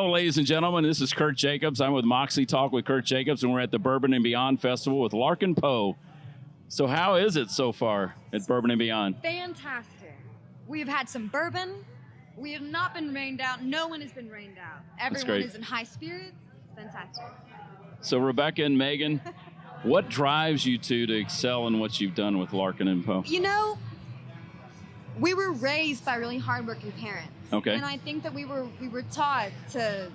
Hello, ladies and gentlemen. This is Kirt Jacobs. I'm with MoxieTalk with Kirt Jacobs, and we're at the Bourbon Beyond Festival with Larkin Poe. So how is it so far at Bourbon Beyond? Fantastic. We've had some bourbon. We have not been rained out. No one has been rained out. Everyone is in high spirits. Fantastic. So Rebecca and Megan, what drives you to excel in what you've done with Larkin and Poe? You know, we were raised by really hardworking parents. Okay. And I think that we were taught to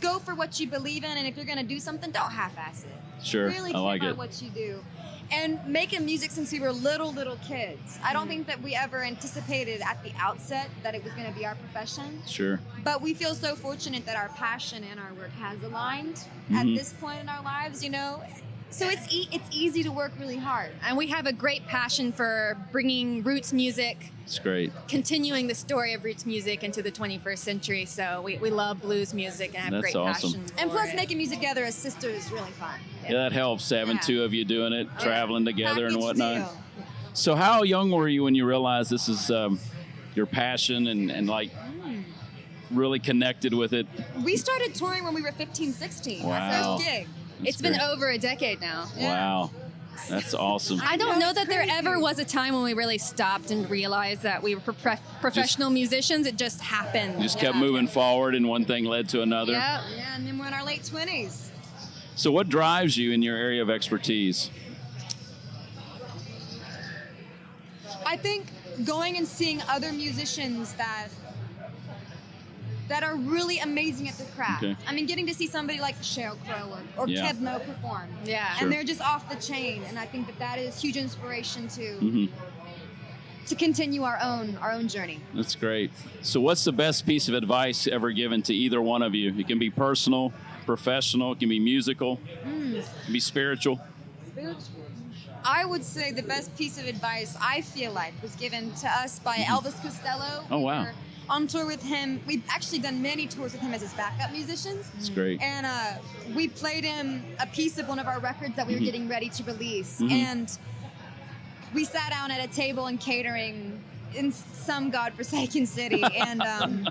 go for what you believe in, and if you're going to do something, don't half-ass it. Sure, really I like care it. about what you do. And making music since we were little kids. I don't think that we ever anticipated at the outset that it was going to be our profession. Sure. But we feel so fortunate that our passion and our work has aligned at this point in our lives, you know. So it's easy to work really hard. And we have a great passion for bringing roots music. It's great. Continuing the story of roots music into the 21st century. So we love blues music and have That's great awesome. passion. And plus for it. making music together as sisters is really fun. Yeah, that helps, having two of you doing it, traveling together and Package whatnot. deal. So how young were you when you realized this is your passion and like really connected with it? We started touring when we were 15, 16. Wow. Our first gig. It's been over a decade now. Wow. That's awesome. I don't know that there crazy. ever was a time when we really stopped and realized that we were professional musicians. It just happened. You just kept moving forward and one thing led to another. Yeah. Yeah, and then we're in our late 20s. So what drives you in your area of expertise? I think going and seeing other musicians that are really amazing at the craft. Okay. I mean, getting to see somebody like Sheryl Crow or Yeah. Kebno perform. Yeah. Sure. And they're just off the chain. And I think that is huge inspiration Mm-hmm. to continue our own journey. That's great. So what's the best piece of advice ever given to either one of you? It can be personal, professional, it can be musical, it can be spiritual. I would say the best piece of advice I feel like was given to us by Elvis Costello. Oh, wow. We were on tour with him. We've actually done many tours with him as his backup musicians. That's great. And we played him a piece of one of our records that we were getting ready to release. And we sat down at a table in catering in some godforsaken city. And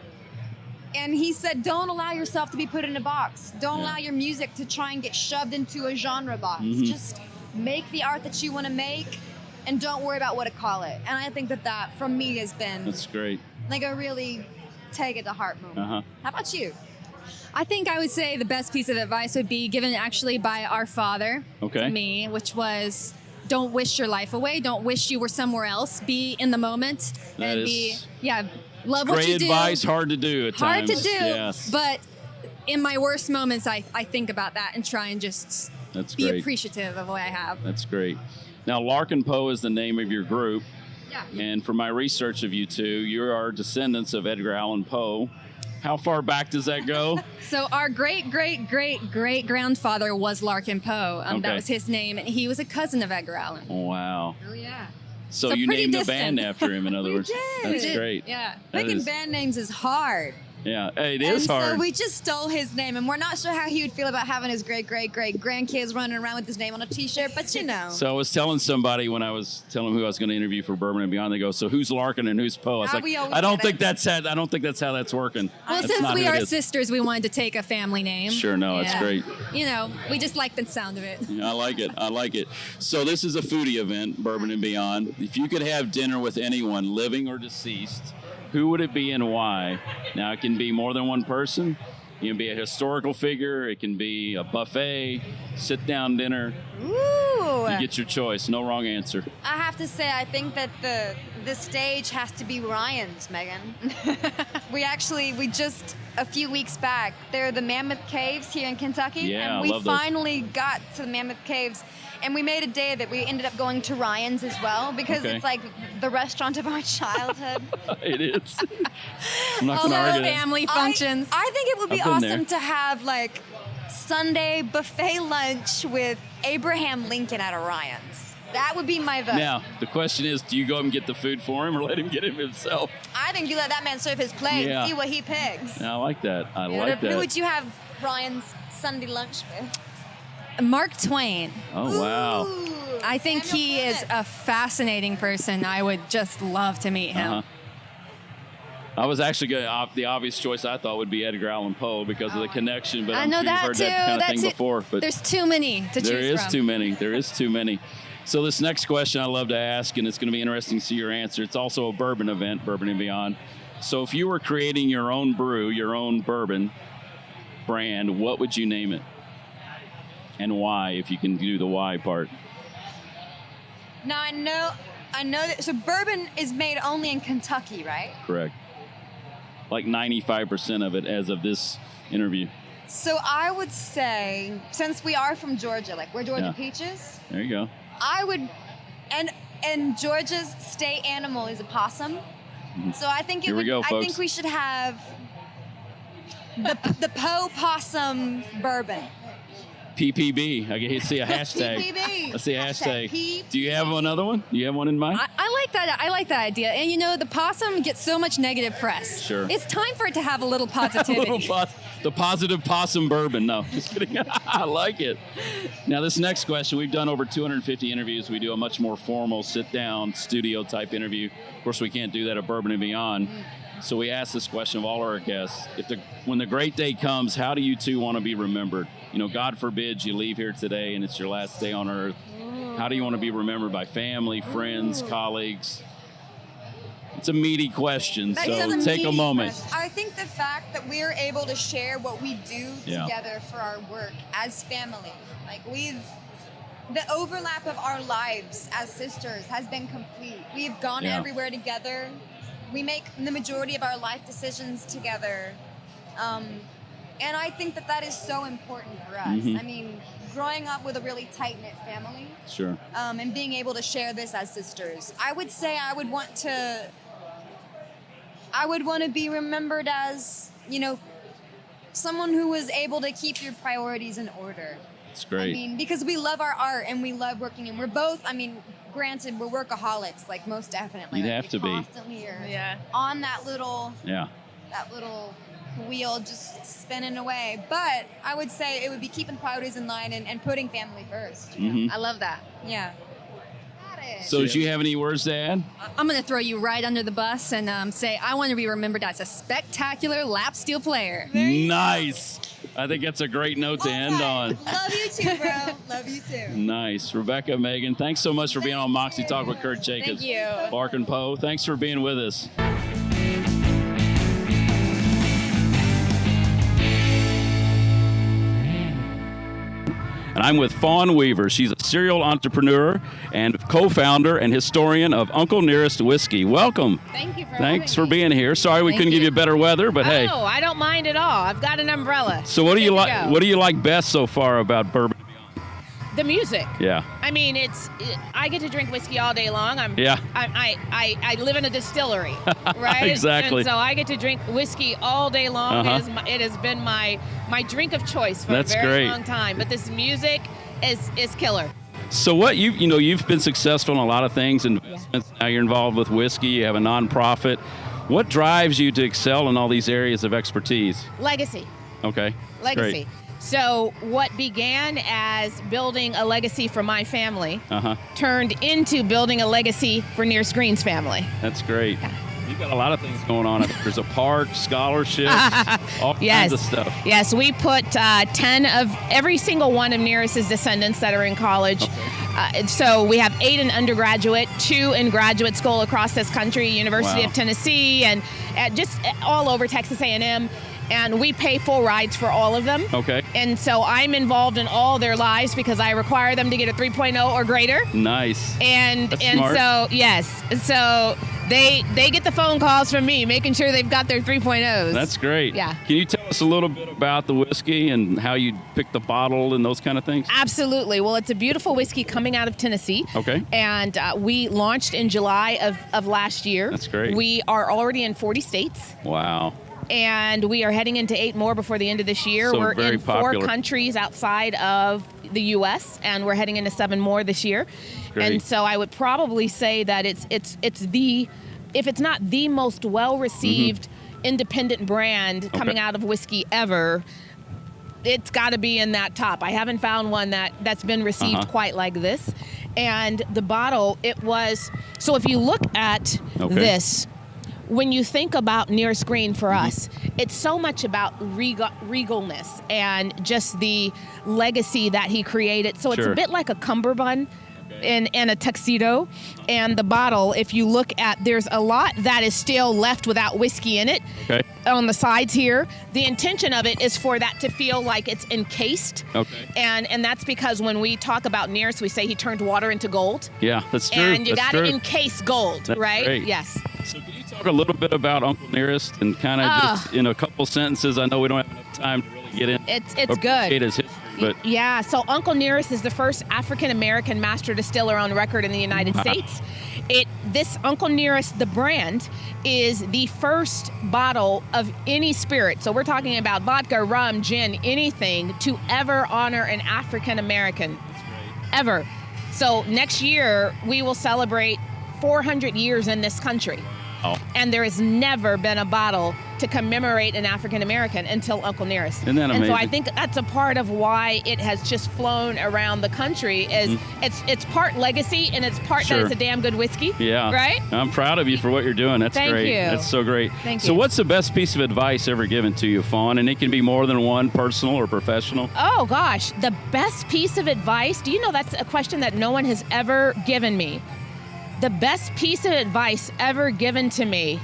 he said, don't allow yourself to be put in a box. Don't allow your music to try and get shoved into a genre box. Just make the art that you want to make and don't worry about what to call it. And I think that from me has been That's great. like a really take it to heart moment. How about you? I think I would say the best piece of advice would be given actually by our father Okay. to me, which was don't wish your life away. Don't wish you were somewhere else. Be in the moment. That and is love what you Great do. advice, hard to do at Hard times. to do. Yes. But in my worst moments, I think about that and try and just That's be great. appreciative of what I have. That's great. Now, Larkin Poe is the name of your group. Yeah. And from my research of you two, you are descendants of Edgar Allan Poe. How far back does that go? So our great-great-great-great-grandfather was Larkin Poe. Okay. That was his name, and he was a cousin of Edgar Allan. Wow. Oh, yeah. So So you pretty named distant. a band after him, in other We words. did. That's We did. great. Yeah. That Making is- band names is hard. Yeah, hey, it is hard. So we just stole his name, and we're not sure how he would feel about having his great-great-great-grandkids running around with his name on a T-shirt, but you know. So I was telling somebody when I was telling them who I was going to interview for Bourbon and Beyond, they go, "So who's Larkin and who's Poe?" I was How like, we always "I don't say think that. I don't think that's how that's working." Well, That's since not we who it are is. sisters, we wanted to take a family name. Sure, no, it's Yeah. great. You know, we just like the sound of it. I like it. I like it. So this is a foodie event, Bourbon and Beyond. If you could have dinner with anyone, living or deceased, who would it be and why? Now, it can be more than one person. It can be a historical figure. It can be a buffet, sit-down dinner. Ooh. You get your choice. No wrong answer. I have to say, I think that the stage has to be Ryan's, Megan. we just, a few weeks back, they're the Mammoth Caves here in Kentucky. Yeah, and we I love those. finally got to the Mammoth Caves. And we made a day that we ended up going to Ryan's as well because Okay. it's like the restaurant of our childhood. It is. I'm not All going to the argue that. family functions. I think it would be I've been awesome there. to have like Sunday buffet lunch with Abraham Lincoln at Orion's. That would be my vote. Now, the question is, do you go up and get the food for him or let him get it himself? I think you let that man serve his plate Yeah. and see what he picks. I like that. I like Who that. would you have Ryan's Sunday lunch with? Mark Twain. Oh, wow. Ooh, I think Samuel he is Clemens. a fascinating person. I would just love to meet him. Uh-huh. I was actually going the obvious choice I thought would be Edgar Allan Poe because of the connection, but I I'm know sure you've that heard too. that kind of thing That's it. before. But There's too many to choose from. there is too many. There is too many. So this next question I love to ask, and it's going to be interesting to see your answer. It's also a bourbon event, Bourbon and Beyond. So if you were creating your own brew, your own bourbon brand, what would you name it? And why, if you can do the why part? Now I know that. So bourbon is made only in Kentucky, right? Correct. Like 95% of it as of this interview. So I would say, since we are from Georgia, like we're Georgia peaches. There you go. I would, and Georgia's state animal is a possum. So I think Here we go, I folks. think we should have the Poe Possum Bourbon. PPB. I can see a hashtag. PPB. I see a hashtag. PPB. Do you have another one? Do you have one in mind? I like that. I like that idea. And you know, the possum gets so much negative press. Sure. It's time for it to have a little A positivity. little the positive possum bourbon. No, just kidding. I like it. Now, this next question, we've done over 250 interviews. We do a much more formal sit-down studio type interview. Of course, we can't do that at Bourbon and Beyond. So we ask this question of all our guests. When the great day comes, how do you two want to be remembered? You know, God forbid you leave here today and it's your last day on earth. How do you want to be remembered by family, friends, colleagues? It's a meaty question, so take a moment. I think the fact that we're able to share what we do together for our work as family, like the overlap of our lives as sisters has been complete. We've gone everywhere together. We make the majority of our life decisions together. And I think that is so important for us. I mean, growing up with a really tight-knit family. Sure. And being able to share this as sisters. I would say I would want to be remembered as, you know, someone who was able to keep your priorities in order. It's great. I mean, because we love our art and we love working, and we're both, I mean, granted, we're workaholics, like most definitely. You'd like, have to be. Constantly are on that little wheel just spinning away. But I would say it would be keeping priorities in line and putting family first. You know? I love that. Yeah. So do you have any words to add? I'm going to throw you right under the bus and say I want to be remembered as a spectacular lap steel player. Nice. I think that's a great note to end on. Love you too, bro. Love you too. Nice. Rebecca, Megan, thanks so much for being on Moxie Talk with Kirt Jacobs. Thank you. Larkin Poe, thanks for being with us. And I'm with Fawn Weaver. She's a serial entrepreneur and co-founder and historian of Uncle Nearest Whiskey. Welcome. Thank you for Thanks for having me. being here. Sorry we couldn't give you better weather, but hey. Oh, I don't mind at all. I've got an umbrella. So what do you Good to like? go. What do you like best so far about Bourbon? The music. Yeah. I mean, I get to drink whiskey all day long. I live in a distillery, right? Exactly. And so I get to drink whiskey all day long. It has been my drink of choice for a very long time. But this music is killer. So what you've been successful in a lot of things, investments. Now you're involved with whiskey. You have a nonprofit. What drives you to excel in all these areas of expertise? Legacy. Okay. Legacy. Great. So what began as building a legacy for my family turned into building a legacy for Nearest Green's family. That's great. Yeah. You've got a lot of things going on. There's a park, scholarships, all kinds of stuff. Yes, we put 10 of every single one of Nearest's descendants that are in college. Okay. So we have 8 in undergraduate, 2 in graduate school across this country, University of Tennessee, and just all over Texas A&M. And we pay full rides for all of them. Okay. And so I'm involved in all their lives because I require them to get a 3.0 or greater. Nice. That's smart. So yes, so they get the phone calls from me, making sure they've got their 3.0s. That's great. Yeah. Can you tell us a little bit about the whiskey and how you pick the bottle and those kind of things? Absolutely. Well, it's a beautiful whiskey coming out of Tennessee. Okay. And we launched in July of last year. That's great. We are already in 40 states. Wow. And we are heading into 8 more before the end of this year. So we're very in 4 popular. countries outside of the U.S., and we're heading into 7 more this year. Great. And so I would probably say that it's the, if it's not the most well-received independent brand coming out of whiskey ever, it's got to be in that top. I haven't found one that's been received quite like this. And the bottle, it was, so if you look at this, when you think about Nearest Green for us, it's so much about regalness and just the legacy that he created. So it's a bit like a cummerbund in a tuxedo. And the bottle, if you look at, there's a lot that is still left without whiskey in it. Okay. On the sides here. The intention of it is for that to feel like it's encased. Okay. And that's because when we talk about Nearest, we say he turned water into gold. Yeah, that's true. And you got to encase gold, that's right? Great. Yes. So can you talk a little bit about Uncle Nearest and kind of just in a couple sentences? I know we don't have enough time to really get in. It's good. His history, but yeah. So Uncle Nearest is the first African American master distiller on record in the United States. This Uncle Nearest, the brand, is the first bottle of any spirit. So we're talking about vodka, rum, gin, anything to ever honor an African American. Ever. So next year we will celebrate 400 years in this country. Oh. And there has never been a bottle to commemorate an African American until Uncle Nearest. Isn't that amazing? And so I think that's a part of why it has just flown around the country. Is it's part legacy and it's part that it's a damn good whiskey. Yeah. Right? I'm proud of you for what you're doing. That's Thank great. you. That's so great. Thank you. So what's the best piece of advice ever given to you, Fawn? And it can be more than one, personal or professional. Oh gosh, the best piece of advice. Do you know that's a question that no one has ever given me? The best piece of advice ever given to me.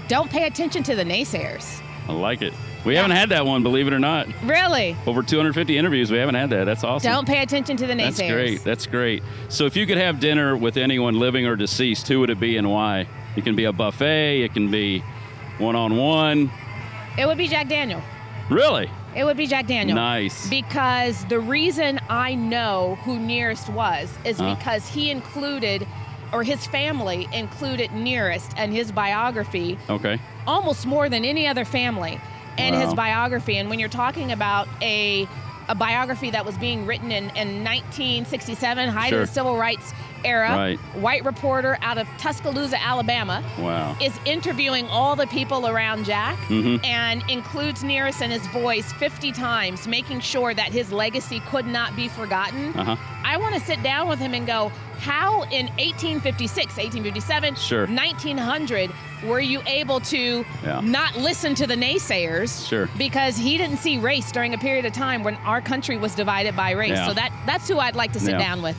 Don't pay attention to the naysayers. I like it. We haven't had that one, believe it or not. Really? Over 250 interviews, we haven't had that. That's awesome. Don't pay attention to the naysayers. That's great. That's great. So if you could have dinner with anyone living or deceased, who would it be and why? It can be a buffet. It can be one-on-one. It would be Jack Daniel. Really? It would be Jack Daniel. Nice. Because the reason I know who Nearest was is because he included, or his family included Nearest and his biography. Okay. Almost more than any other family and his biography. And when you're talking about a biography that was being written in 1967, height of the civil rights era, white reporter out of Tuscaloosa, Alabama, is interviewing all the people around Jack and includes Nearest and his voice 50 times, making sure that his legacy could not be forgotten. I want to sit down with him and go, how in 1856, 1857, 1900 were you able to not listen to the naysayers? Because he didn't see race during a period of time when our country was divided by race. So that's who I'd like to sit down with.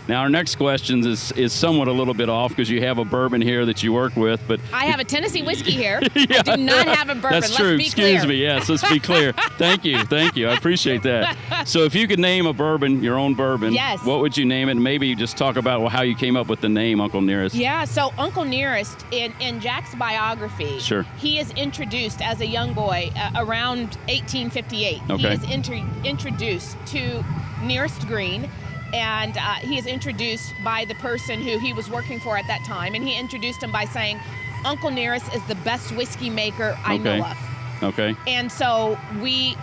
Now, our next question is somewhat a little bit off because you have a bourbon here that you work with, but I have a Tennessee whiskey here. I do not have a bourbon. That's true. Let's be clear. Excuse me. Yes, let's be clear. Thank you. I appreciate that. So, if you could name a bourbon, your own bourbon, what would you name it? And maybe just talk about how you came up with the name Uncle Nearest. Yeah. So, Uncle Nearest in Jack's biography, he is introduced as a young boy around 1858. He is introduced to Nearest Green. And he is introduced by the person who he was working for at that time. And he introduced him by saying, Uncle Nearest is the best whiskey maker I know of. Okay. And so we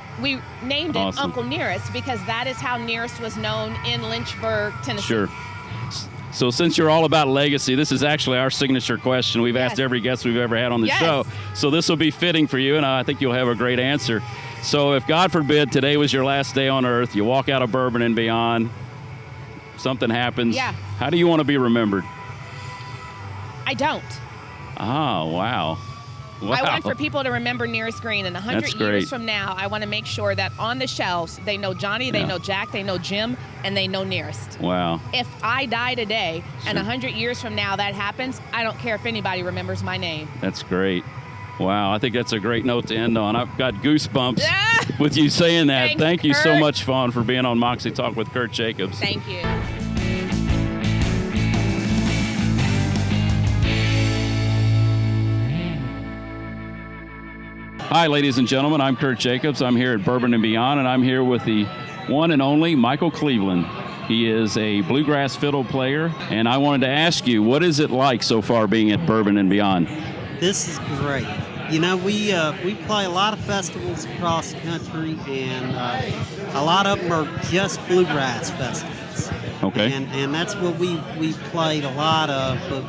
named it Uncle Nearest because that is how Nearest was known in Lynchburg, Tennessee. Sure. So since you're all about legacy, this is actually our signature question. We've asked every guest we've ever had on the show. So this will be fitting for you, and I think you'll have a great answer. So if, God forbid, today was your last day on earth, you walk out of Bourbon and Beyond, something happens. How do you want to be remembered? I don't. Oh, wow. I want for people to remember Nearest Green. And 100 years from now, I want to make sure that on the shelves, they know Johnny, they know Jack, they know Jim, and they know Nearest. Wow. If I die today and 100 years from now that happens, I don't care if anybody remembers my name. That's great. Wow, I think that's a great note to end on. I've got goosebumps with you saying that. Thank you so much, Fawn, for being on Moxie Talk with Kirt Jacobs. Thank you. Hi, ladies and gentlemen. I'm Kirt Jacobs. I'm here at Bourbon and Beyond, and I'm here with the one and only Michael Cleveland. He is a bluegrass fiddle player, and I wanted to ask you, what is it like so far being at Bourbon and Beyond? This is great. You know, we play a lot of festivals across the country, and a lot of them are just bluegrass festivals. Okay. And that's what we played a lot of, but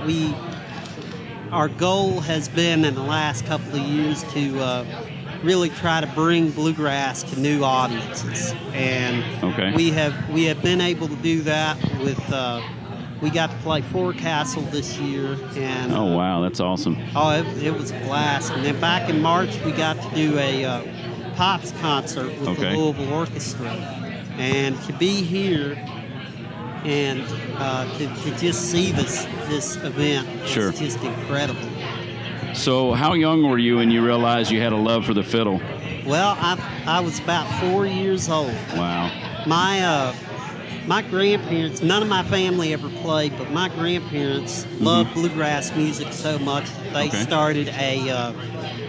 our goal has been in the last couple of years to really try to bring bluegrass to new audiences. And we have been able to do that with we got to play Forecastle this year, and Oh, wow, that's awesome. it was a blast. And then back in March, we got to do a Pops concert with the Louisville Orchestra, and to be here and to just see this event is just incredible. So how young were you when you realized you had a love for the fiddle? Well, I was about 4 years old. Wow. My grandparents, none of my family ever played, but my grandparents loved bluegrass music so much that they started a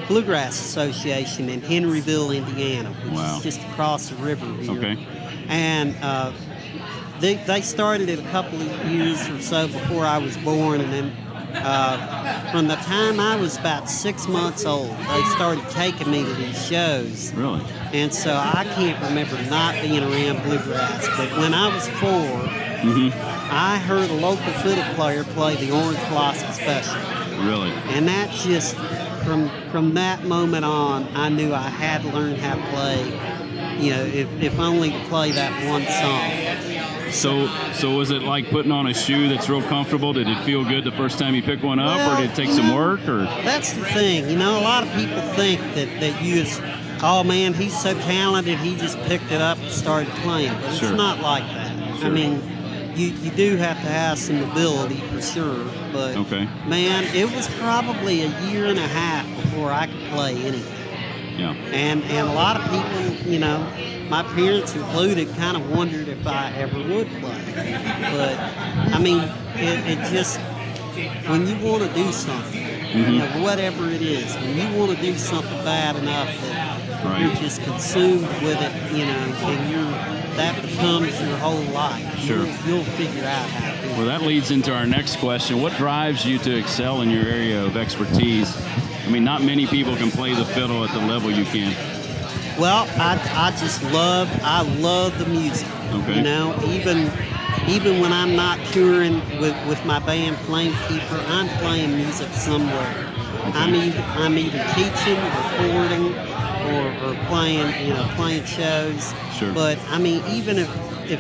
bluegrass association in Henryville, Indiana, which is just across the river here. Okay. And they started it a couple of years or so before I was born, and then from the time I was about 6 months old, they started taking me to these shows. Really? And so I can't remember not being around bluegrass. But when I was 4, I heard a local fiddle player play the Orange Blossom Special. Really? And that just, from that moment on, I knew I had to learn how to play, if only to play that one song. So was it like putting on a shoe that's real comfortable? Did it feel good the first time you picked one up, or did it take some work? Or that's the thing. A lot of people think that you just, oh man, he's so talented, he just picked it up and started playing. But it's not like that. I mean, you do have to have some ability for sure. But man, it was probably a year and a half before I could play anything. Yeah. And a lot of people, my parents included, kind of wondered if I ever would play. But, I mean, it just, when you want to do something, whatever it is, when you want to do something bad enough that you're just consumed with it, and that becomes your whole life. Sure. You'll figure out how to do it. Well, that leads into our next question. What drives you to excel in your area of expertise? I mean, not many people can play the fiddle at the level you can. Well, I love the music. Okay. Even when I'm not touring with my band Flamekeeper, I'm playing music somewhere. Okay. I'm either teaching, recording, or playing shows. Sure. But I mean, even if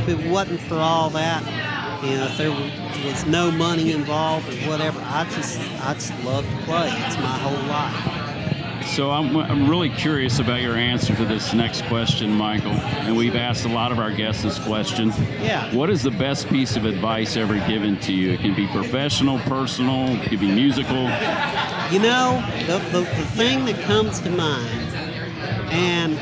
it wasn't for all that, if there was no money involved or whatever, I just love to play. It's my whole life. So I'm really curious about your answer to this next question, Michael. And we've asked a lot of our guests this question. Yeah. What is the best piece of advice ever given to you? It can be professional, personal, it can be musical. The thing that comes to mind, and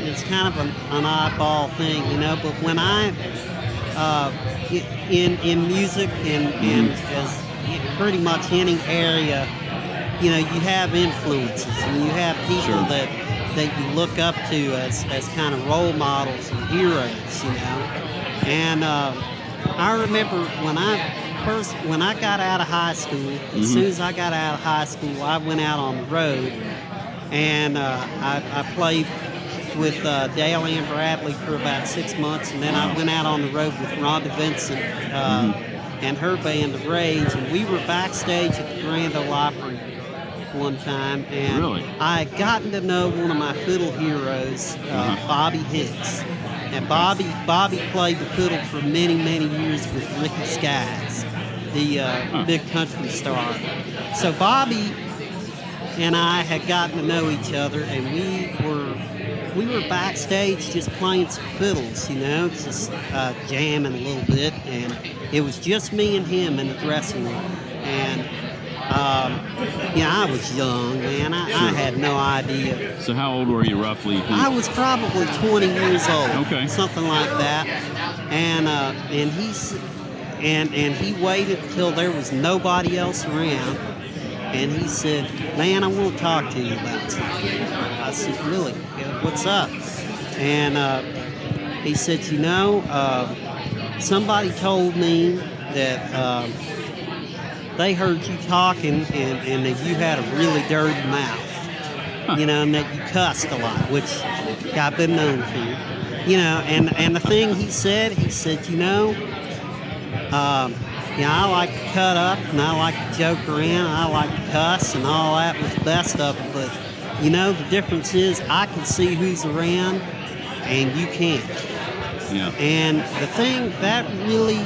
it's kind of an oddball thing, but when I, in music and as pretty much any area, you have influences and you have people that you look up to as kind of role models and heroes, And I remember when I got out of high school, as soon as I got out of high school, I went out on the road, and I played with Dale Ann Bradley for about 6 months, and then I went out on the road with Rhonda Vincent and her band, The Rage, and we were backstage at the Grand Ole Opry one time, and I had gotten to know one of my fiddle heroes, Bobby Hicks. And Bobby played the fiddle for many, many years with Ricky Skaggs, the big country star. So Bobby and I had gotten to know each other, and we were backstage just playing some fiddles, just jamming a little bit, and it was just me and him in the dressing room. And I was young, man. I had no idea. So how old were you roughly? I was probably 20 years old. Okay. Something like that. And he waited till there was nobody else around, and he said, "Man, I want to talk to you about something." I said, "Really? What's up?" And he said, somebody told me that they heard you talking and that you had a really dirty mouth, and that you cussed a lot, which I've been known to, and the thing he said, I like to cut up and I like to joke around, I like to cuss, and all that was the best of it, but the difference is I can see who's around and you can't. Yeah. And the thing that really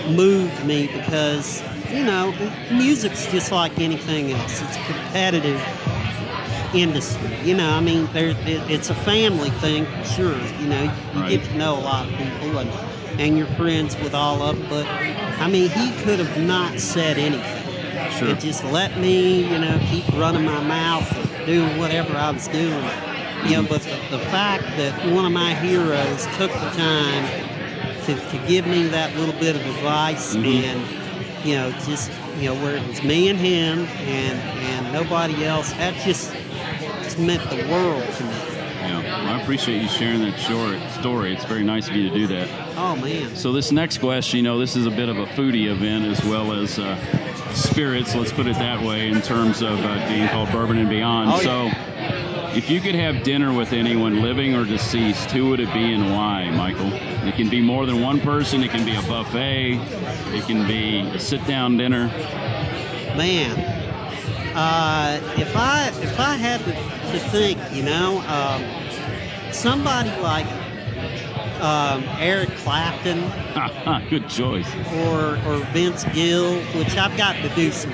moved me because, you know, music's just like anything else. It's a competitive industry. You know, I mean, it's a family thing, sure. You know, you get to know a lot of people and you're friends with all of them. But, I mean, he could have not said anything. Sure. It just let me, you know, keep running my mouth and doing whatever I was doing. You know, but the fact that one of my heroes took the time to give me that little bit of advice and, you know, just, you know, where it was me and him and nobody else, that just meant the world to me. Yeah, I appreciate you sharing that short story. It's very nice of you to do that. Oh, man. So this next question, you know, this is a bit of a foodie event as well as spirits, let's put it that way, in terms of being called Bourbon and Beyond. So if you could have dinner with anyone, living or deceased, who would it be and why, Michael? It can be more than one person. It can be a buffet. It can be a sit-down dinner. Man, if I had to think, you know, somebody like Eric Clapton. Good choice. Or Vince Gill, which I've got to do some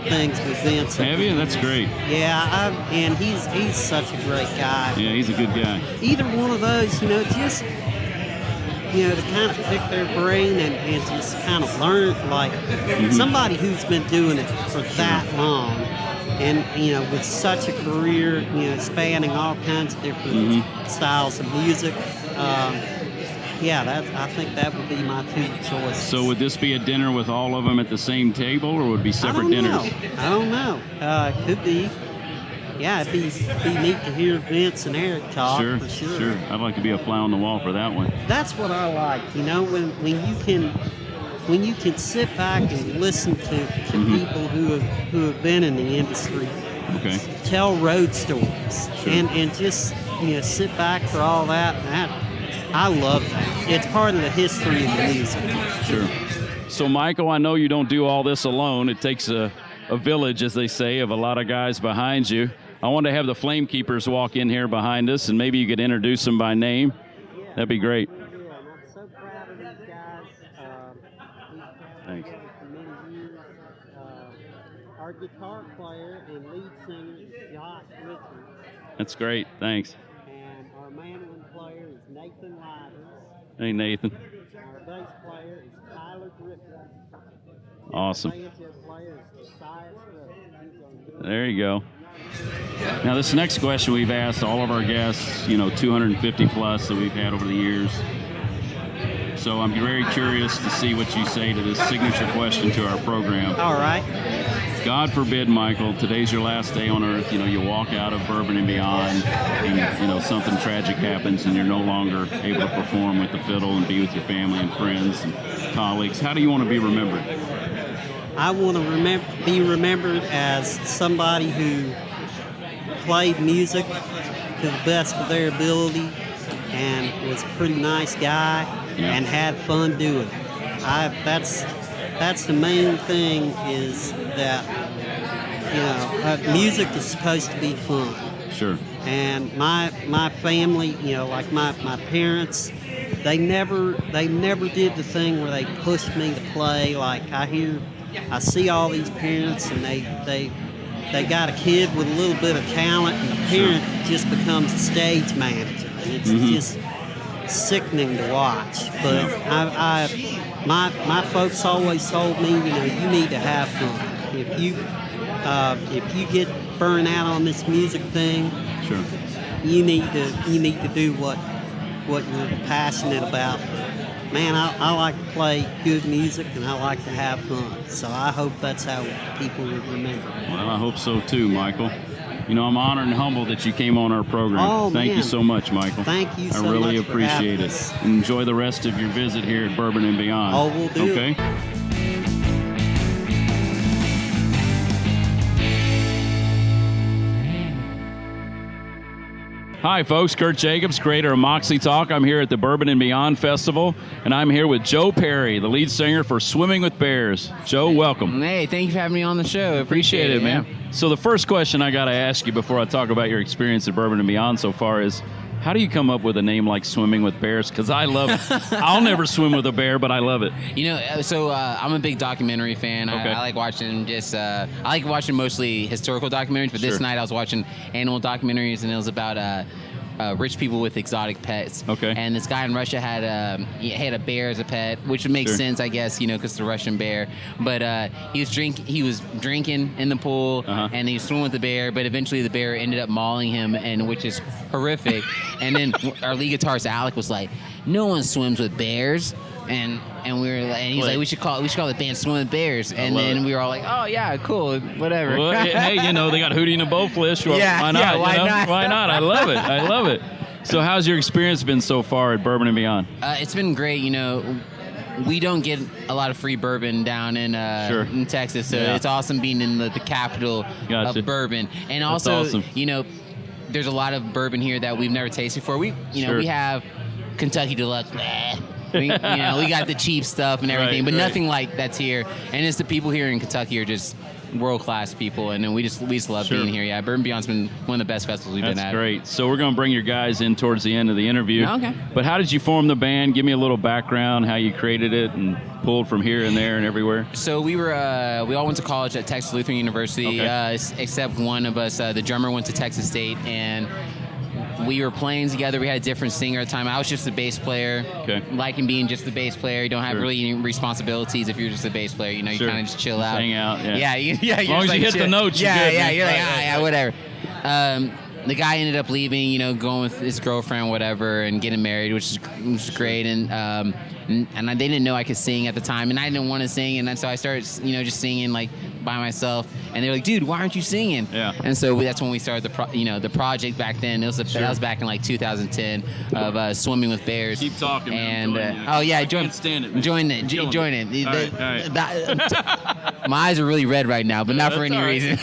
things with Vince. Have you? That's great. Yeah, and he's such a great guy. Yeah, he's a good guy. Either one of those, you know, just, you know, to kind of pick their brain and just kind of learn, like somebody who's been doing it for that long. And, you know, with such a career, you know, spanning all kinds of different styles of music, I think that would be my two choices. So would this be a dinner with all of them at the same table, or would it be separate dinners? I don't know. It could be. Yeah, it'd be neat to hear Vince and Eric talk, for sure. Sure. I'd like to be a fly on the wall for that one. That's what I like, you know, when you can sit back and listen to people who have been in the industry, tell road stories, and just, you know, sit back for all that. I love that. It's part of the history of the music. Sure. So, Michael, I know you don't do all this alone. It takes a village, as they say, of a lot of guys behind you. I want to have the Flame Keepers walk in here behind us, and maybe you could introduce them by name. That'd be great. Yeah, and I'm so proud of these guys. Thanks. For many years. Our guitar player and lead singer is Josh Richards. That's great. Thanks. And our mandolin player is Nathan Livers. Hey, Nathan. Our bass player is Tyler Griffin. Awesome. Our banjo player is Josiah Scruggs. There you go. Now, this next question we've asked all of our guests, you know, 250 plus that we've had over the years. So I'm very curious to see what you say to this signature question to our program. All right. God forbid, Michael, today's your last day on earth. You know, you walk out of Bourbon and Beyond and, you know, something tragic happens and you're no longer able to perform with the fiddle and be with your family and friends and colleagues. How do you want to be remembered? I want to be remembered as somebody who played music to the best of their ability and was a pretty nice guy and had fun doing it. That's the main thing, is that, you know, music is supposed to be fun. Sure. And my family, you know, like my parents, they never did the thing where they pushed me to play. Like I see all these parents and they got a kid with a little bit of talent, and the parent just becomes a stage manager, and it's just sickening to watch. But my folks always told me, you know, you need to have fun. If you get burned out on this music thing, you need to do what you're passionate about. Man, I like to play good music and I like to have fun. So I hope that's how people would remember. Well, I hope so too, Michael. You know, I'm honored and humbled that you came on our program. Oh, Thank you so much, Michael. Thank you so much. I really for appreciate having it. us. Enjoy the rest of your visit here at Bourbon and Beyond. Oh, we'll do. Okay? Hi, folks. Kirt Jacobs, creator of MoxieTalk. I'm here at the Bourbon and Beyond Festival, and I'm here with Joe Perry, the lead singer for Swimming with Bears. Joe, welcome. Hey, thank you for having me on the show. Appreciate it, man. So the first question I got to ask you before I talk about your experience at Bourbon and Beyond so far is, How do you come up with a name like Swimming with Bears? Because I love it. I'll never swim with a bear, but I love it. You know, so I'm a big documentary fan. Okay. I like watching I like watching mostly historical documentaries, but this night I was watching animal documentaries, and it was about rich people with exotic pets. Okay. And this guy in Russia had a bear as a pet, which would make sense, I guess, you know, because it's a Russian bear. But he was drinking in the pool, and he was swimming with the bear. But eventually, the bear ended up mauling him, and which is horrific. And then our lead guitarist Alec was like, "No one swims with bears." And we were like, and he's like, we should call the band Swim with Bears. And then we were all like, oh yeah, cool, whatever. Well, hey, you know, they got Hootie and the Blowfish. Well, Yeah, why not? yeah, why not? Why not? I love it. I love it. So how's your experience been so far at Bourbon and Beyond? It's been great. You know, we don't get a lot of free bourbon down in Texas, so it's awesome being in the capital of bourbon. And also, awesome. you know, there's a lot of bourbon here that we've never tasted before. We have Kentucky Deluxe. We got the cheap stuff and everything, but nothing like that's here. And it's the people here in Kentucky are just world-class people, and we just love being here. Yeah, Bourbon Beyond's been one of the best festivals we've been at. That's great. So we're going to bring your guys in towards the end of the interview. Okay. But how did you form the band? Give me a little background, how you created it and pulled from here and there and everywhere. So we all went to college at Texas Lutheran University, except one of us, the drummer, went to Texas State, and we were playing together. We had a different singer at the time. I was just the bass player. Okay. Liking being just the bass player. You don't have really any responsibilities if you're just a bass player. You know, you kind of just chill out. Hang out. Yeah. As long as you hit the notes, you're good. Yeah, you're like, whatever. The guy ended up leaving, you know, going with his girlfriend, whatever, and getting married, which is great. And they didn't know I could sing at the time, and I didn't want to sing, and so I started, you know, just singing like by myself. And they're like, "Dude, why aren't you singing?" Yeah. And so that's when we started the project back then. That was back in like 2010 of Swimming with Bears. Keep talking, and man. Can't stand it. Join it. All right. My eyes are really red right now, but not for any reason.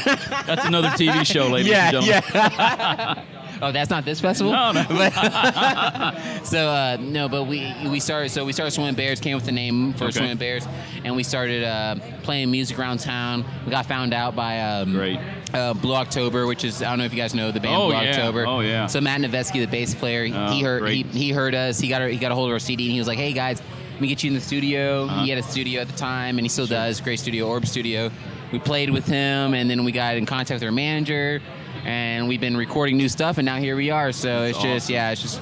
That's another TV show, ladies and gentlemen. Yeah. Oh, that's not this festival? No. But we started Swimming Bears, came with the name for Swimming Bears, and we started playing music around town. We got found out by Blue October, which is, I don't know if you guys know the band Blue October. Oh yeah. So Matt Nevesky, the bass player, he heard us. He got a hold of our CD, and he was like, "Hey guys, let me get you in the studio." He had a studio at the time, and he still does. Great studio, Orb Studio. We played with him, and then we got in contact with our manager, and we've been recording new stuff, and now here we are. So it's just.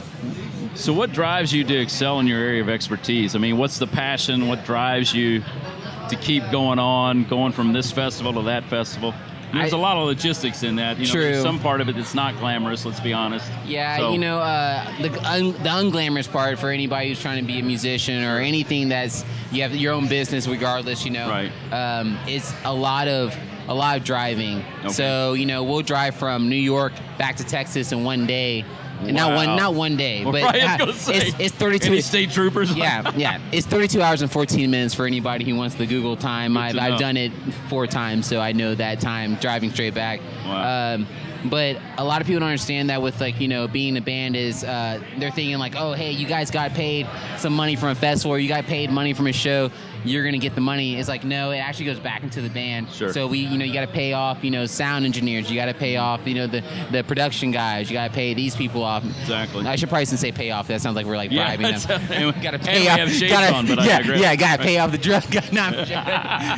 So what drives you to excel in your area of expertise? I mean, what's the passion? What drives you to keep going from this festival to that festival? There's a lot of logistics in that. True. There's some part of it that's not glamorous, let's be honest. Yeah, so. The unglamorous part for anybody who's trying to be a musician or anything that's, you have your own business regardless, Right. It's a lot of driving. Okay. So, we'll drive from New York back to Texas in one day. And not one day, but it's 32. Any state troopers? Yeah. It's 32 hours and 14 minutes for anybody who wants the Google time. I've done it 4 times, so I know that time driving straight back. Wow. But a lot of people don't understand that with being a band is they're thinking like, oh, hey, you guys got paid some money from a festival, or you got paid money from a show, you're gonna get the money. It's like, no, it actually goes back into the band. Sure. So you got to pay off, sound engineers, you got to pay off, the production guys, you got to pay these people off. Exactly. I should probably say pay off. That sounds like we're like bribing them. Got to pay we off. have shades on, but I digress. Yeah, got to pay off the drug.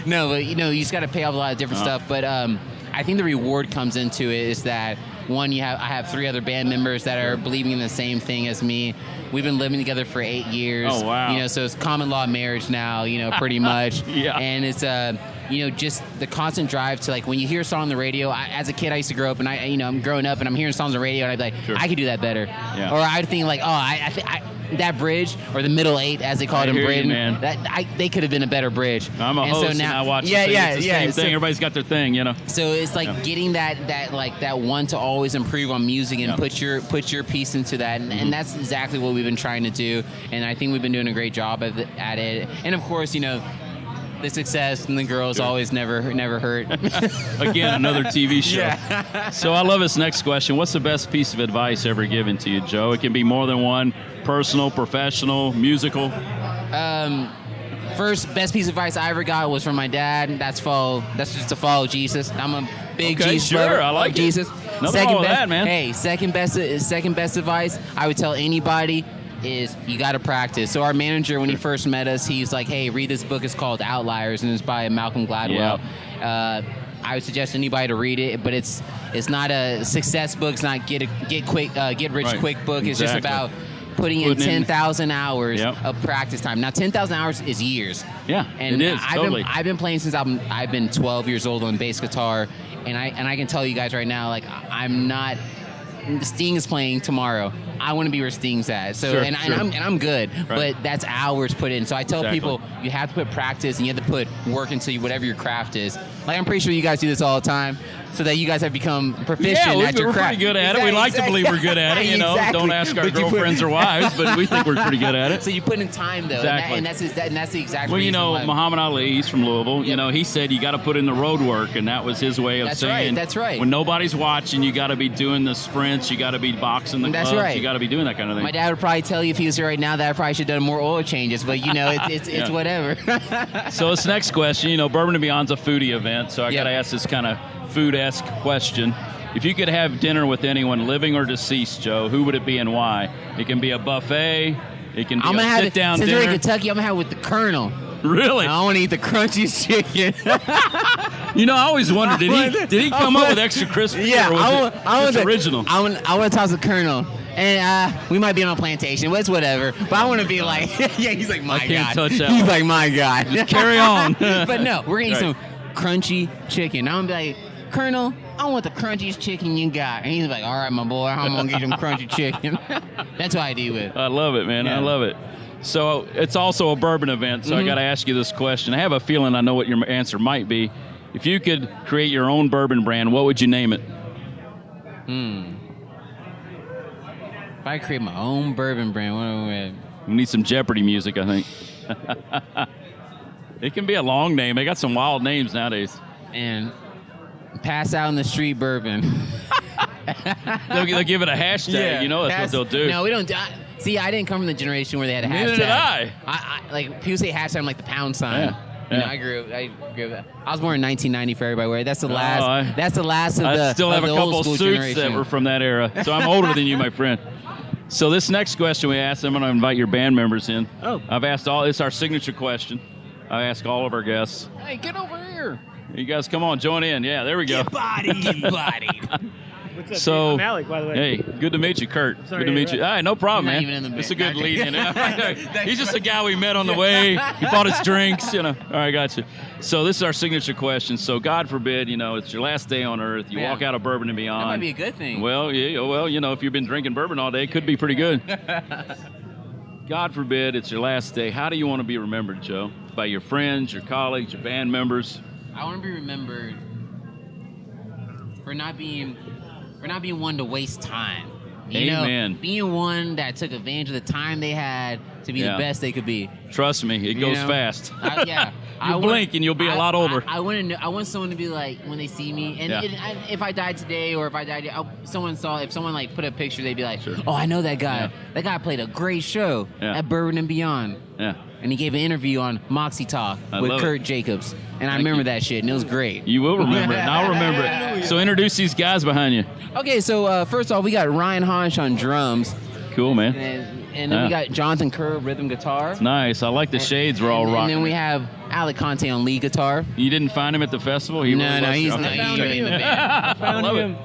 No, but you just got to pay off a lot of different stuff. But I think the reward comes into it is that one, I have 3 other band members that are believing in the same thing as me. We've been living together for 8 years. Oh wow! So it's common law marriage now. Pretty much. Yeah. And it's just the constant drive to when you hear a song on the radio. As a kid, I used to grow up, and I'm growing up, and I'm hearing songs on the radio, and I'd be like, sure. I could do that better. Yeah. Or I'd think that bridge, or the middle 8, as they call it in Britain, they could have been a better bridge. I'm a host, and I watch. It's the same thing. Everybody's got their thing, So it's getting that one to always improve on music and put your piece into that, and that's exactly what we've been trying to do. And I think we've been doing a great job at it. And of course, the success and the girls always never hurt. Again, another TV show. Yeah. So I love this next question. What's the best piece of advice ever given to you, Joe? It can be more than one: personal, professional, musical. First best piece of advice I ever got was from my dad. That's just to follow Jesus. I'm a big Jesus sure, lover. I like Jesus. Nothing wrong with that, man. Hey, second best advice I would tell anybody is you got to practice. So our manager, when he first met us, he's like, hey, read this book. It's called Outliers, and it's by Malcolm Gladwell. Yeah. I would suggest anybody to read it, but it's not a success book. It's not get rich quick book. It's just about putting in 10,000 hours of practice time. Now, 10,000 hours is years. Yeah, and it is, totally. I've been playing since I've been 12 years old on bass guitar, and I can tell you guys right now, like, I'm not. Sting is playing tomorrow. I want to be where Sting's at. So and I'm good, but that's hours put in. So I tell people you have to put practice and you have to put work into whatever your craft is. Like, I'm pretty sure you guys do this all the time, so that you guys have become proficient at your craft. We're pretty good at it. We like to believe we're good at it. You know, don't ask our girlfriends or wives, but we think we're pretty good at it. So you put in time, though, and that's the exact reason. Well, you know, why. Muhammad Ali, he's from Louisville. You know, he said you got to put in the road work, and that was his way of saying. That's right. When nobody's watching, you got to be doing the sprints. You got to be boxing the clubs. That's right. You got to be doing that kind of thing. My dad would probably tell you if he was here right now that I probably should have done more oil changes, but you know, it's whatever. So this next question, you know, Bourbon and Beyond's a foodie event, so I got to ask this kind of food-esque question. If you could have dinner with anyone, living or deceased, Joe, who would it be and why? It can be a buffet. It can be a sit-down dinner. Since we're in Kentucky, I'm going to have it with the Colonel. Really? I want to eat the crunchiest chicken. You know, I always wondered, did he come up with extra crispy? Yeah, or was it original? I want to toss the Colonel. And we might be on a plantation, but it's whatever. But I want to be like, yeah, he's like, my God. I can't touch that He's one. like, my God. Just carry on. But no, we're going to eat some crunchy chicken. I'm going to be like, Colonel, I want the crunchiest chicken you got. And he's like, all right, my boy, I'm going to get some crunchy chicken. That's what I do with. I love it, man. Yeah. I love it. So it's also a bourbon event, so I got to ask you this question. I have a feeling I know what your answer might be. If you could create your own bourbon brand, what would you name it? If I create my own bourbon brand, what would we need some Jeopardy music, I think. It can be a long name. They got some wild names nowadays. And pass out in the street bourbon. They'll give it a hashtag. You know, that's what they'll do. No, we don't. See, I didn't come from the generation where they had a hashtag. Neither did I. Like, people say hashtag, I'm like the pound sign. Yeah. You know, I grew up. I was born in 1990 for everybody. That's the last. That's the last of I still have a couple suits generation. that were from that era, so I'm older than you, my friend. So this next question we asked, I'm going to invite your band members in. Oh. I've asked all. It's our signature question. I ask all of our guests. Hey, get over here. You guys, come on, join in. Yeah, there we go. Get bodied. What's up, So, I'm Alec, by the way. Hey, good to meet you, Kurt. Sorry, good to meet you. All right, no problem, He's not man. even in the It's a band. good lead-in. He's just a guy we met on the way. He bought us drinks, you know. All right, gotcha. So this is our signature question. So God forbid, you know, it's your last day on earth. You walk out of Bourbon and Beyond. That might be a good thing. Well, yeah. Well, you know, if you've been drinking bourbon all day, it could be pretty good. God forbid, it's your last day. How do you want to be remembered, Joe? By your friends, your colleagues, your band members? I want to be remembered for not being one to waste time. You Amen. know, being one that took advantage of the time they had to be the best they could be. Trust me, it goes fast. You blink and you'll be a lot older. I want someone to be like, when they see me, and if I died today or if I died, if someone like put a picture, they'd be like, oh, I know that guy. Yeah. That guy played a great show at Bourbon and Beyond. Yeah. And he gave an interview on Moxie-Talk with Kirt Jacobs. And I remember that shit, and it was great. You will remember it, and I'll remember it. So introduce these guys behind you. Okay, so first off, we got Ryan Hannasch on drums. Cool, man. And then we got Jon Kerr, rhythm guitar. Nice. I like the shades we're all rocking. And then we have Alec Conte on lead guitar. You didn't find him at the festival? He's not in the band. I love it.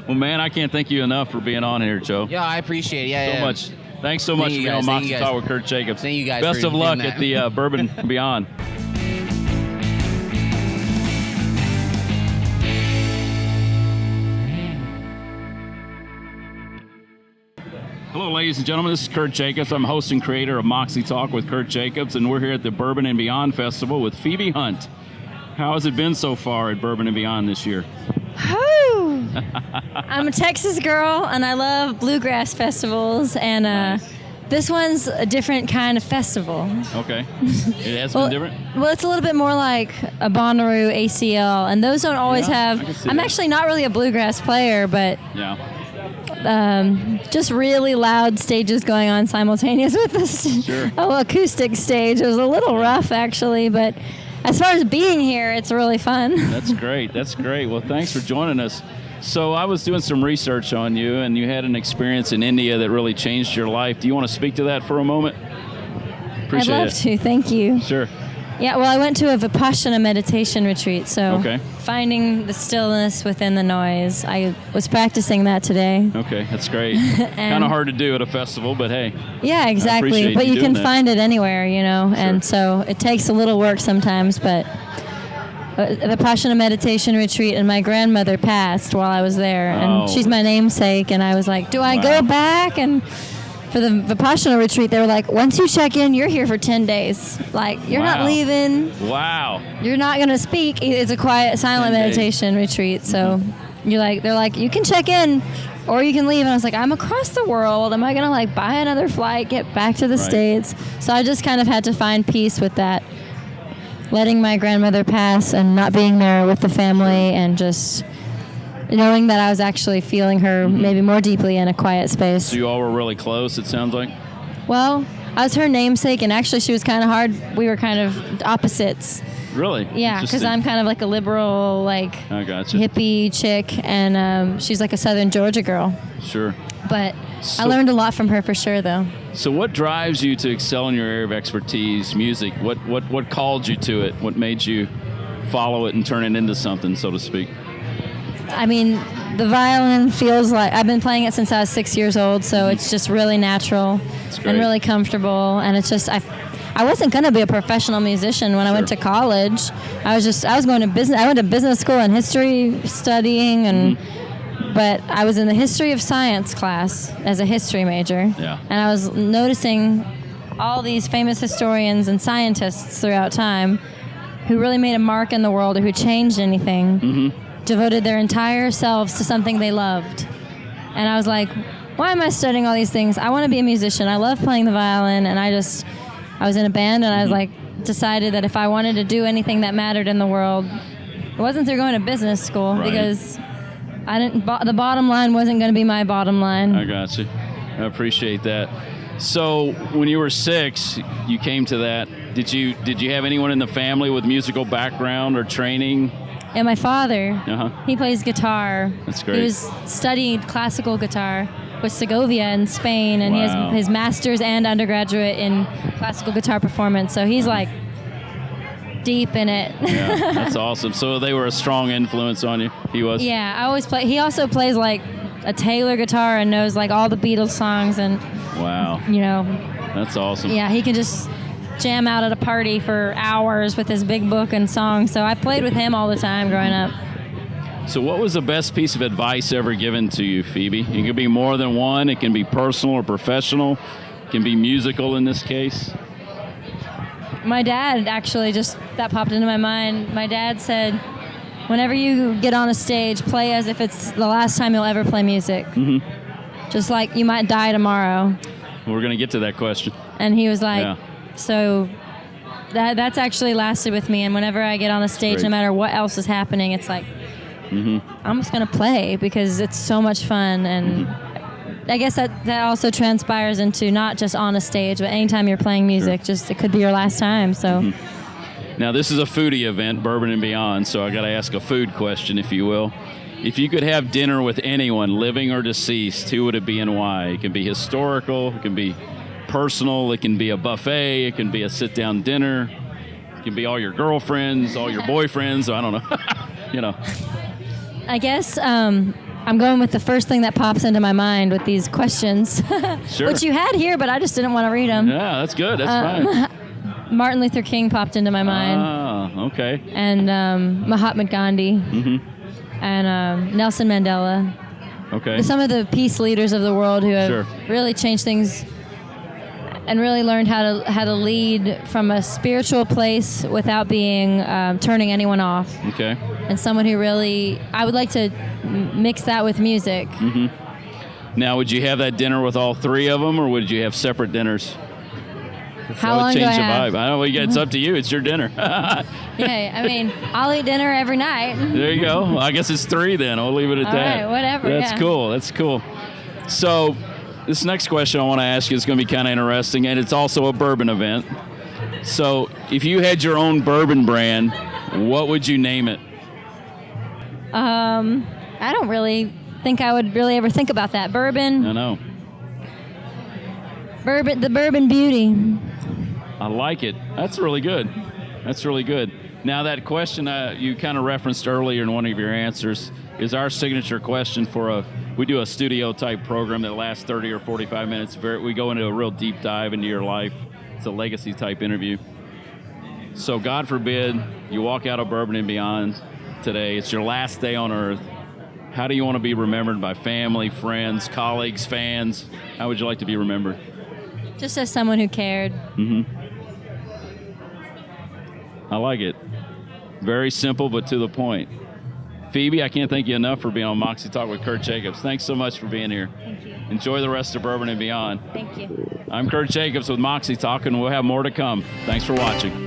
Well, man, I can't thank you enough for being on here, Joe. Yeah, I appreciate it. So much. Thanks so much for being on Moxie Talk with Kirt Jacobs. Thank you guys. Best of luck at the Bourbon Beyond. Hello, ladies and gentlemen. This is Kirt Jacobs. I'm host and creator of Moxie Talk with Kirt Jacobs, and we're here at the Bourbon and Beyond Festival with Phoebe Hunt. How has it been so far at Bourbon and Beyond this year? Woo! I'm a Texas girl, and I love bluegrass festivals, and this one's a different kind of festival. Okay. It has been different? Well, it's a little bit more like a Bonnaroo, ACL, and those don't always have... I'm actually not really a bluegrass player, but... Yeah. Just really loud stages going on simultaneous with this acoustic stage. It was a little rough, actually, but as far as being here, it's really fun. That's great. That's great. Well, thanks for joining us. So I was doing some research on you, and you had an experience in India that really changed your life. Do you want to speak to that for a moment? Appreciate I'd love to. Thank you. Sure. Yeah, well, I went to a Vipassana meditation retreat, so finding the stillness within the noise. I was practicing that today. Okay, that's great. Kind of hard to do at a festival, but hey. Yeah, exactly. But you can find it anywhere, you know, Sure. and so it takes a little work sometimes, but the Vipassana meditation retreat, and my grandmother passed while I was there, and she's my namesake, and I was like, do I go back? And for the Vipassana retreat, they were like, once you check in, you're here for 10 days. Like, you're not leaving. Wow. You're not going to speak. It's a quiet, silent meditation retreat. So they're like, you can check in or you can leave. And I was like, I'm across the world. Am I going to like buy another flight, get back to the States? So I just kind of had to find peace with that, letting my grandmother pass and not being there with the family, and just knowing that I was actually feeling her maybe more deeply in a quiet space. So you all were really close, it sounds like? Well, I was her namesake, and actually she was kind of hard. We were kind of opposites. Really? Yeah, because I'm kind of like a liberal, like hippie chick, and she's like a Southern Georgia girl. Sure. But I learned a lot from her for sure, though. So what drives you to excel in your area of expertise, music? What called you to it? What made you follow it and turn it into something, so to speak? I mean, the violin feels like I've been playing it since I was 6 years old, so it's just really natural and really comfortable. And it's just I wasn't going to be a professional musician when I went to college. I was going to business. I went to business school and history studying, and but I was in the history of science class as a history major. Yeah. And I was noticing all these famous historians and scientists throughout time who really made a mark in the world, or who changed anything. Devoted their entire selves to something they loved. And I was like, why am I studying all these things? I want to be a musician. I love playing the violin, and I was in a band, and I was like, decided that if I wanted to do anything that mattered in the world, it wasn't through going to business school, because the bottom line wasn't going to be my bottom line. I got you. I appreciate that. So when you were 6, you came to that. Did you have anyone in the family with musical background or training? And my father, he plays guitar. That's great. He studied classical guitar with Segovia in Spain, and he has his master's and undergraduate in classical guitar performance. So he's like deep in it. Yeah, that's awesome. So they were a strong influence on you. He was. Yeah, I always play. He also plays like a Taylor guitar and knows like all the Beatles songs, and that's awesome. Yeah, he can just jam out at a party for hours with his big book and songs. So I played with him all the time growing up. So what was the best piece of advice ever given to you, Phoebe? It can be more than one. It can be personal or professional. It can be musical in this case. My dad, actually, that popped into my mind. My dad said, whenever you get on a stage, play as if it's the last time you'll ever play music. Just like you might die tomorrow. We're going to get to that question. And he was like, so that's actually lasted with me. And whenever I get on a stage, no matter what else is happening, it's like, I'm just going to play because it's so much fun. And I guess that also transpires into not just on a stage, but anytime you're playing music, it could be your last time. So Now, this is a foodie event, Bourbon and Beyond, so I got to ask a food question, if you will. If you could have dinner with anyone, living or deceased, who would it be and why? It can be historical, it can be personal, it can be a buffet, it can be a sit-down dinner, it can be all your girlfriends, all your boyfriends, I don't know. I guess I'm going with the first thing that pops into my mind with these questions, which you had here, but I just didn't want to read them. Yeah, that's good. That's fine. Martin Luther King popped into my mind. Ah, okay. And Mahatma Gandhi. And Nelson Mandela. Okay. Some of the peace leaders of the world who have really changed things and really learned how to lead from a spiritual place without being turning anyone off. Okay. And someone who really, I would like to mix that with music. Now, would you have that dinner with all three of them, or would you have separate dinners? How long do I have? Vibe. I don't know. It's up to you. It's your dinner. Yeah, I mean, I'll eat dinner every night. There you go. I guess it's 3 then. I'll leave it at all that. All right, whatever. That's cool. That's cool. So, this next question I want to ask you is going to be kind of interesting, and it's also a bourbon event. So, if you had your own bourbon brand, what would you name it? I don't really think I would really ever think about that. Bourbon. I know. The bourbon beauty. I like it. That's really good. That's really good. Now, that question you kind of referenced earlier in one of your answers is our signature question for we do a studio type program that lasts 30 or 45 minutes. We go into a real deep dive into your life. It's a legacy type interview. So God forbid you walk out of Bourbon and Beyond today. It's your last day on earth. How do you want to be remembered by family, friends, colleagues, fans? How would you like to be remembered? Just as someone who cared. Mm-hmm. I like it. Very simple, but to the point. Phoebe, I can't thank you enough for being on Moxie Talk with Kirt Jacobs. Thanks so much for being here. Thank you. Enjoy the rest of Bourbon and Beyond. Thank you. I'm Kirt Jacobs with Moxie Talk, and we'll have more to come. Thanks for watching.